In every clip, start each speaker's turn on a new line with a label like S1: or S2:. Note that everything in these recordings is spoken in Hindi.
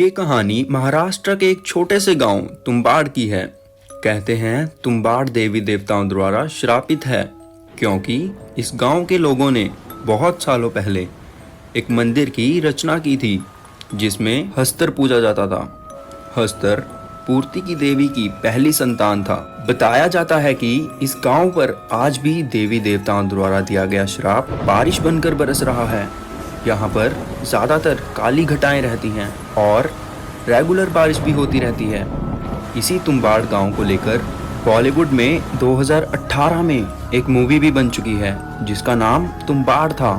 S1: ये कहानी महाराष्ट्र के एक छोटे से गांव तुम्बाड़ की है। कहते हैं तुम्बाड़ देवी देवताओं द्वारा श्रापित है, क्योंकि इस गांव के लोगों ने बहुत सालों पहले एक मंदिर की रचना की थी जिसमें हस्तर पूजा जाता था। हस्तर पूर्ति की देवी की पहली संतान था। बताया जाता है कि इस गांव पर आज भी देवी देवताओं द्वारा दिया गया श्राप बारिश बनकर बरस रहा है। यहाँ पर ज़्यादातर काली घटाएं रहती हैं और रेगुलर बारिश भी होती रहती है। इसी तुम्बाड़ गांव को लेकर बॉलीवुड में 2018 में एक मूवी भी बन चुकी है जिसका नाम तुम्बाड़ था।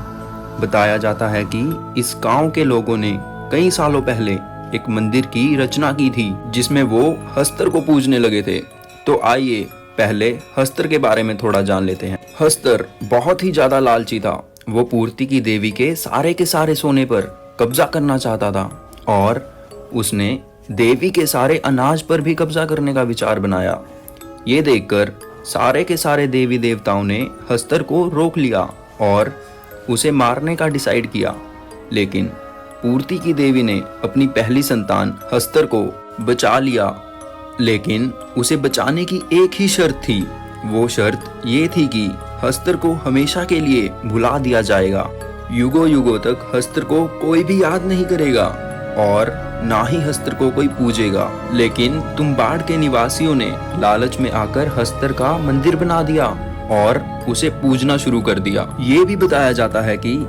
S1: बताया जाता है कि इस गांव के लोगों ने कई सालों पहले एक मंदिर की रचना की थी जिसमें वो हस्तर को पूजने लगे थे। तो आइए पहले हस्तर के बारे में थोड़ा जान लेते हैं। हस्तर बहुत ही ज्यादा लालची था। वो पूर्ति की देवी के सारे सोने पर कब्जा करना चाहता था और उसने देवी के सारे अनाज पर भी कब्जा करने का विचार बनाया। ये देखकर सारे के सारे देवी देवताओं ने हस्तर को रोक लिया और उसे मारने का डिसाइड किया। लेकिन पूर्ति की देवी ने अपनी पहली संतान हस्तर को बचा लिया। लेकिन उसे बचाने की एक ही शर्त थी। वो शर्त ये थी कि हस्तर को हमेशा के लिए भुला दिया जाएगा। युगों युगों तक हस्तर को कोई भी याद नहीं करेगा और ना ही हस्तर को कोई पूजेगा। लेकिन तुम्बाड़ के निवासियों ने लालच में आकर हस्तर का मंदिर बना दिया और उसे पूजना शुरू कर दिया। ये भी बताया जाता है कि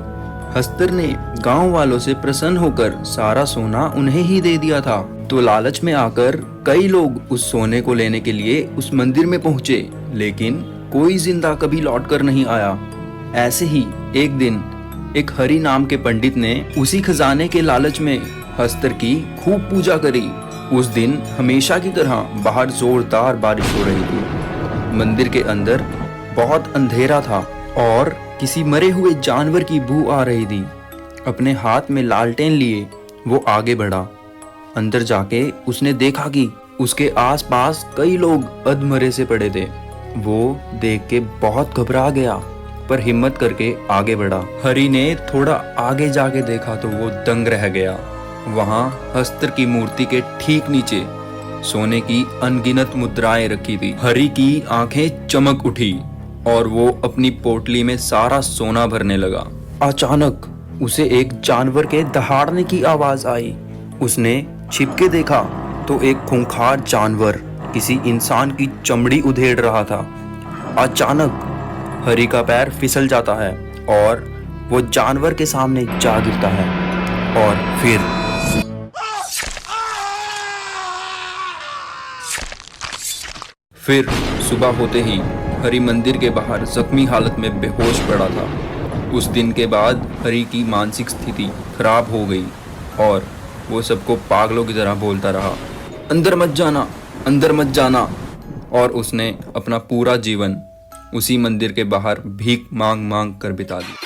S1: हस्तर ने गांव वालों से प्रसन्न होकर सारा सोना उन्हें ही दे दिया था। तो लालच में आकर कई लोग उस सोने को लेने के लिए उस मंदिर में पहुंचे, लेकिन कोई जिंदा कभी लौट कर नहीं आया। ऐसे ही एक दिन एक हरि नाम के पंडित ने उसी खजाने के लालच में हस्तर की खूब पूजा करी। उस दिन हमेशा की तरह बाहर जोरदार बारिश हो रही थी। मंदिर के अंदर बहुत अंधेरा था और किसी मरे हुए जानवर की बू आ रही थी। अपने हाथ में लालटेन लिए वो आगे बढ़ा। अंदर जाके उसने देखा कि उसके आसपास कई लोग अधमरे से पड़े थे। वो देख के बहुत घबरा गया पर हिम्मत करके आगे बढ़ा। हरि ने थोड़ा आगे जाके देखा तो वो दंग रह गया। वहां हस्तर की मूर्ति के ठीक नीचे सोने की अनगिनत मुद्राएं रखी थी। हरि की आंखें चमक उठी और वो अपनी पोटली में सारा सोना भरने लगा। अचानक उसे एक जानवर के दहाड़ने की आवाज आई। उसने छिपके देखा तो एक खूंखार जानवर किसी इंसान की चमड़ी उधेड़ रहा था। अचानक हरि का पैर फिसल जाता है और वो जानवर के सामने जा गिरता है और फिर सुबह होते ही हरि मंदिर के बाहर जख्मी हालत में बेहोश पड़ा था। उस दिन के बाद हरि की मानसिक स्थिति खराब हो गई और वो सबको पागलों की तरह बोलता रहा, अंदर मत जाना, अंदर मत जाना। और उसने अपना पूरा जीवन उसी मंदिर के बाहर भीख मांग मांग कर बिता दी।